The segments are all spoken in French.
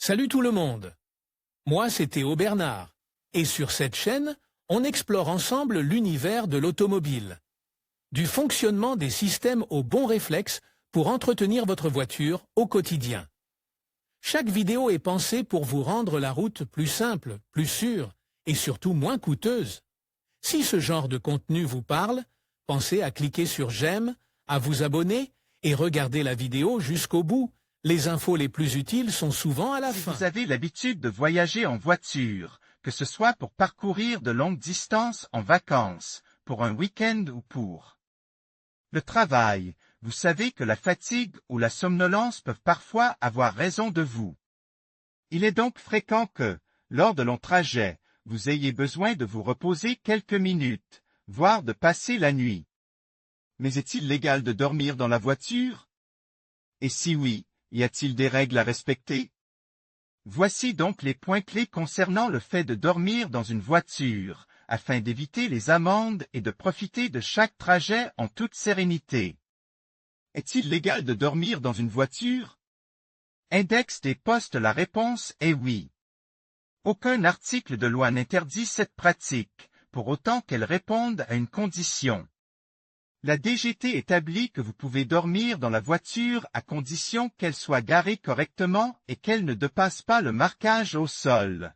Salut tout le monde. Moi, c'est Théo Bernard. Et sur cette chaîne, on explore ensemble l'univers de l'automobile. Du fonctionnement des systèmes aux bons réflexes pour entretenir votre voiture au quotidien. Chaque vidéo est pensée pour vous rendre la route plus simple, plus sûre et surtout moins coûteuse. Si ce genre de contenu vous parle, pensez à cliquer sur j'aime, à vous abonner et regarder la vidéo jusqu'au bout. Les infos les plus utiles sont souvent à la fin. Si vous avez l'habitude de voyager en voiture, que ce soit pour parcourir de longues distances en vacances, pour un week-end ou pour le travail, vous savez que la fatigue ou la somnolence peuvent parfois avoir raison de vous. Il est donc fréquent que, lors de longs trajets, vous ayez besoin de vous reposer quelques minutes, voire de passer la nuit. Mais est-il légal de dormir dans la voiture? Et si oui, y a-t-il des règles à respecter? Voici donc les points clés concernant le fait de dormir dans une voiture, afin d'éviter les amendes et de profiter de chaque trajet en toute sérénité. Est-il légal de dormir dans une voiture? Index des postes. La réponse est oui. Aucun article de loi n'interdit cette pratique, pour autant qu'elle réponde à une condition. La DGT établit que vous pouvez dormir dans la voiture à condition qu'elle soit garée correctement et qu'elle ne dépasse pas le marquage au sol.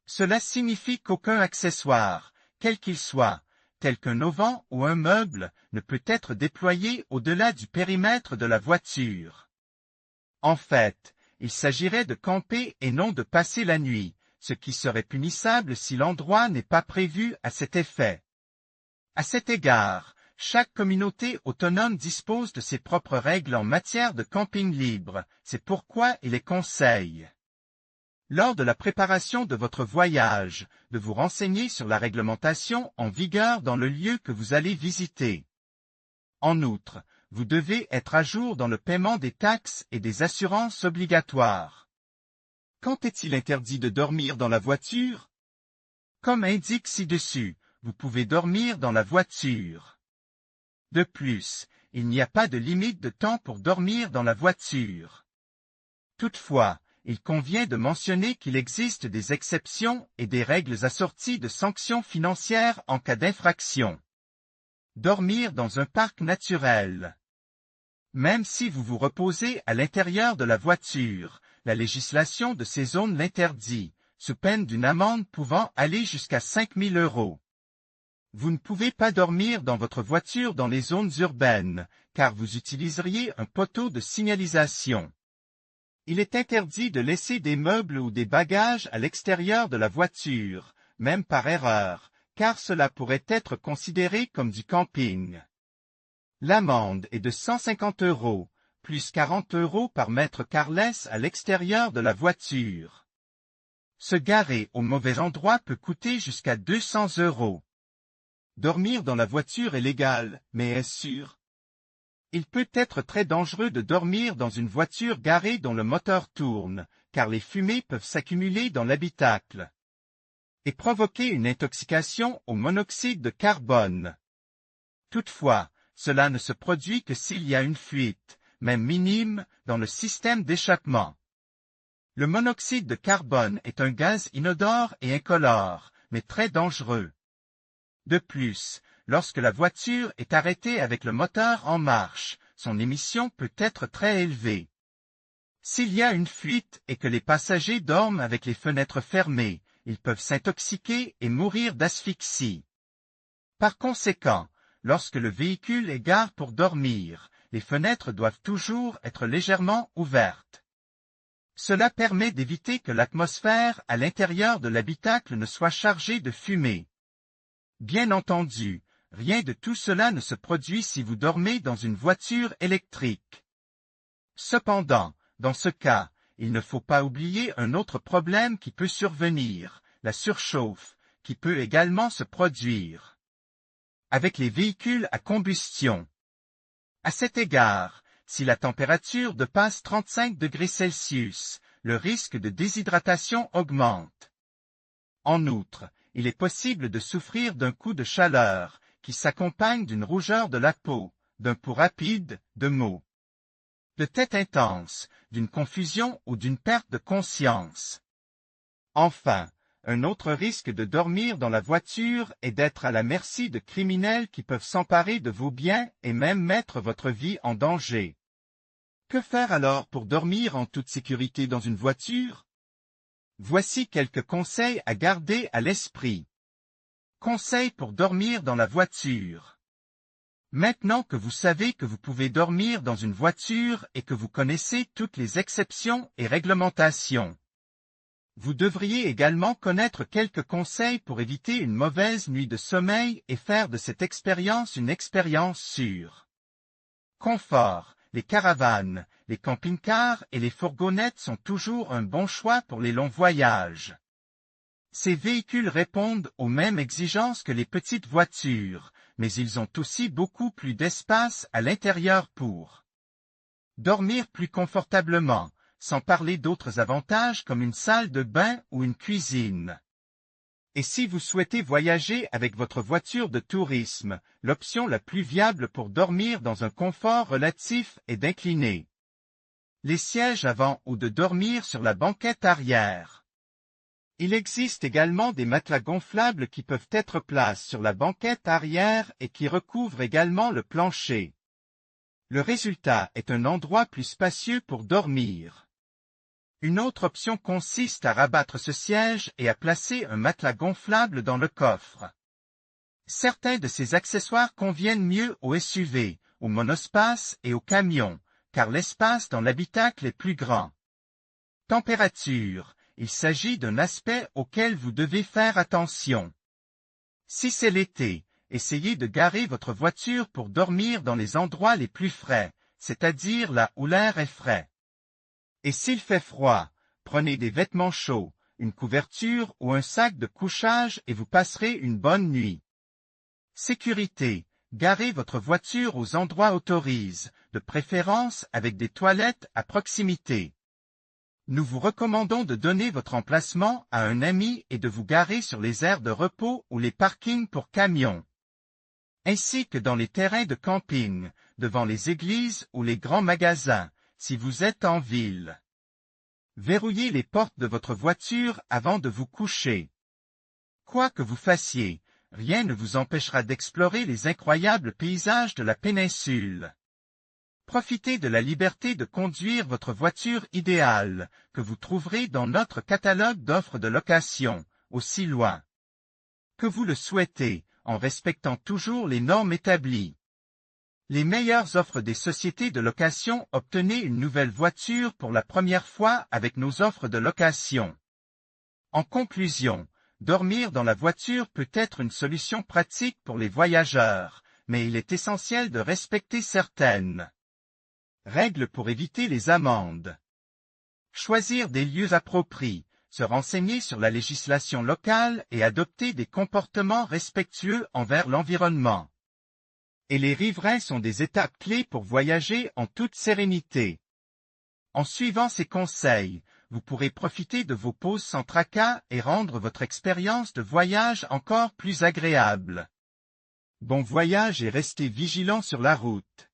Cela signifie qu'aucun accessoire, quel qu'il soit, tel qu'un auvent ou un meuble, ne peut être déployé au-delà du périmètre de la voiture. En fait, il s'agirait de camper et non de passer la nuit, ce qui serait punissable si l'endroit n'est pas prévu à cet effet. À cet égard, chaque communauté autonome dispose de ses propres règles en matière de camping libre, c'est pourquoi il est conseille, lors de la préparation de votre voyage, de vous renseigner sur la réglementation en vigueur dans le lieu que vous allez visiter. En outre, vous devez être à jour dans le paiement des taxes et des assurances obligatoires. Quand est-il interdit de dormir dans la voiture? Comme indique ci-dessus, vous pouvez dormir dans la voiture. De plus, il n'y a pas de limite de temps pour dormir dans la voiture. Toutefois, il convient de mentionner qu'il existe des exceptions et des règles assorties de sanctions financières en cas d'infraction. Dormir dans un parc naturel. Même si vous vous reposez à l'intérieur de la voiture, la législation de ces zones l'interdit, sous peine d'une amende pouvant aller jusqu'à 5 000 €. Vous ne pouvez pas dormir dans votre voiture dans les zones urbaines, car vous utiliseriez un poteau de signalisation. Il est interdit de laisser des meubles ou des bagages à l'extérieur de la voiture, même par erreur, car cela pourrait être considéré comme du camping. L'amende est de 150 €, plus 40 € par mètre carré à l'extérieur de la voiture. Se garer au mauvais endroit peut coûter jusqu'à 200 €. Dormir dans la voiture est légal, mais est-ce sûr? Il peut être très dangereux de dormir dans une voiture garée dont le moteur tourne, car les fumées peuvent s'accumuler dans l'habitacle et provoquer une intoxication au monoxyde de carbone. Toutefois, cela ne se produit que s'il y a une fuite, même minime, dans le système d'échappement. Le monoxyde de carbone est un gaz inodore et incolore, mais très dangereux. De plus, lorsque la voiture est arrêtée avec le moteur en marche, son émission peut être très élevée. S'il y a une fuite et que les passagers dorment avec les fenêtres fermées, ils peuvent s'intoxiquer et mourir d'asphyxie. Par conséquent, lorsque le véhicule est garé pour dormir, les fenêtres doivent toujours être légèrement ouvertes. Cela permet d'éviter que l'atmosphère à l'intérieur de l'habitacle ne soit chargée de fumée. Bien entendu, rien de tout cela ne se produit si vous dormez dans une voiture électrique. Cependant, dans ce cas, il ne faut pas oublier un autre problème qui peut survenir, la surchauffe, qui peut également se produire avec les véhicules à combustion. À cet égard, si la température dépasse 35 degrés Celsius, le risque de déshydratation augmente. En outre, il est possible de souffrir d'un coup de chaleur, qui s'accompagne d'une rougeur de la peau, d'un pouls rapide, de maux. de tête intense, d'une confusion ou d'une perte de conscience. Enfin, un autre risque de dormir dans la voiture est d'être à la merci de criminels qui peuvent s'emparer de vos biens et même mettre votre vie en danger. Que faire alors pour dormir en toute sécurité dans une voiture? Voici quelques conseils à garder à l'esprit. Conseils pour dormir dans la voiture. Maintenant que vous savez que vous pouvez dormir dans une voiture et que vous connaissez toutes les exceptions et réglementations, vous devriez également connaître quelques conseils pour éviter une mauvaise nuit de sommeil et faire de cette expérience une expérience sûre. Confort. Les caravanes, les camping-cars et les fourgonnettes sont toujours un bon choix pour les longs voyages. Ces véhicules répondent aux mêmes exigences que les petites voitures, mais ils ont aussi beaucoup plus d'espace à l'intérieur pour dormir plus confortablement, sans parler d'autres avantages comme une salle de bain ou une cuisine. Et si vous souhaitez voyager avec votre voiture de tourisme, l'option la plus viable pour dormir dans un confort relatif est d'incliner les sièges avant ou de dormir sur la banquette arrière. Il existe également des matelas gonflables qui peuvent être placés sur la banquette arrière et qui recouvrent également le plancher. Le résultat est un endroit plus spacieux pour dormir. Une autre option consiste à rabattre ce siège et à placer un matelas gonflable dans le coffre. Certains de ces accessoires conviennent mieux aux SUV, aux monospaces et aux camions, car l'espace dans l'habitacle est plus grand. Température. Il s'agit d'un aspect auquel vous devez faire attention. Si c'est l'été, essayez de garer votre voiture pour dormir dans les endroits les plus frais, c'est-à-dire là où l'air est frais. Et s'il fait froid, prenez des vêtements chauds, une couverture ou un sac de couchage et vous passerez une bonne nuit. Sécurité. Garez votre voiture aux endroits autorisés, de préférence avec des toilettes à proximité. Nous vous recommandons de donner votre emplacement à un ami et de vous garer sur les aires de repos ou les parkings pour camions, ainsi que dans les terrains de camping, devant les églises ou les grands magasins, si vous êtes en ville. Verrouillez les portes de votre voiture avant de vous coucher. Quoi que vous fassiez, rien ne vous empêchera d'explorer les incroyables paysages de la péninsule. Profitez de la liberté de conduire votre voiture idéale, que vous trouverez dans notre catalogue d'offres de location, aussi loin que vous le souhaitez, en respectant toujours les normes établies. Les meilleures offres des sociétés de location. Obtenez une nouvelle voiture pour la première fois avec nos offres de location. En conclusion, dormir dans la voiture peut être une solution pratique pour les voyageurs, mais il est essentiel de respecter certaines règles pour éviter les amendes. Choisir des lieux appropriés, se renseigner sur la législation locale et adopter des comportements respectueux envers l'environnement. Et les riverains sont des étapes clés pour voyager en toute sérénité. En suivant ces conseils, vous pourrez profiter de vos pauses sans tracas et rendre votre expérience de voyage encore plus agréable. Bon voyage et restez vigilants sur la route.